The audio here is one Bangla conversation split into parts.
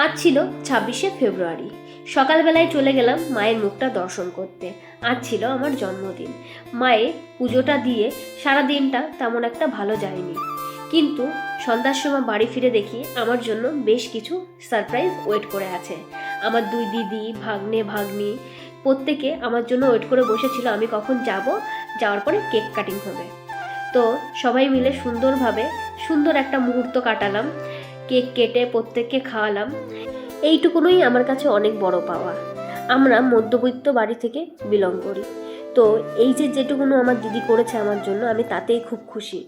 আজ ছিল 26শে ফেব্রুয়ারি। সকালবেলায় চলে গেলাম মায়ের মুখটা দর্শন করতে। আজ ছিল আমার জন্মদিন। মায়ের পুজোটা দিয়ে সারা দিনটা তেমন একটা ভালো যায়নি, কিন্তু সন্ধ্যার সময় বাড়ি ফিরে দেখি আমার জন্য বেশ কিছু সারপ্রাইজ ওয়েট করে আছে। আমার দুই দিদি, ভাগ্নে, ভাগ্নি প্রত্যেকে আমার জন্য ওয়েট করে বসেছিল আমি কখন যাব, যাওয়ার পরে কেক কাটিং হবে। তো সবাই মিলে সুন্দর একটা মুহূর্ত কাটালাম। কেক কেটে প্রত্যেককে খাওয়ালাম। এইটুকুনই আমার কাছে অনেক বড় পাওয়া। আমরা মধ্যবিত্ত বাড়ি থেকে বিলং করি, তো এই যে যেটুকুনো আমার দিদি করেছে আমার জন্য, আমি তাতেই খুব খুশি।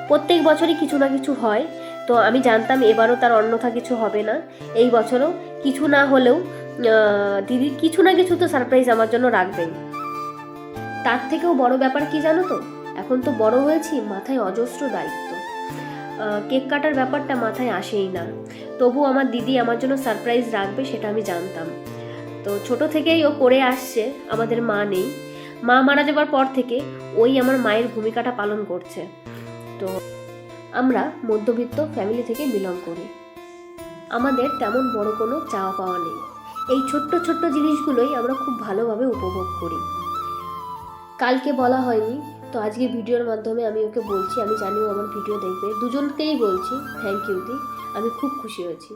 প্রত্যেক বছরই কিছু না কিছু হয়, তো আমি জানতাম এবারও তার অন্যথা কিছু হবে না। এই বছরও কিছু না হলেও দিদি কিছু না কিছু তো সারপ্রাইজ আমার জন্য রাখবেন। তার থেকেও বড় ব্যাপার কি জানো তো, এখন তো বড় হয়েছি, মাথায় অজস্র দায়িত্ব। কেক কাটার ব্যাপারটা মাথায় আসেই না, তবু আমার দিদি আমার জন্য সারপ্রাইজ রাখবে সেটা আমি জানতাম। তো ছোট থেকেই ও করে আসছে। আমাদের মা নেই, মা মারা যাবার পর থেকে ওই আমার মায়ের ভূমিকাটা পালন করছে। তো আমরা মধ্যবিত্ত ফ্যামিলি থেকে বিলং করি, আমাদের তেমন বড় কোনো চাওয়া পাওয়া নেই। এই ছোট্ট ছোট্ট জিনিসগুলোই আমরা খুব ভালোভাবে উপভোগ করি। কালকে বলা হয়নি, তো আজকে ভিডিওর মাধ্যমে আমি ওকে বলছি, আমি জানিও আমার ভিডিও দেখবে, দুজনকেই বলছি থ্যাংক ইউ দি, আমি খুব খুশি হয়েছি।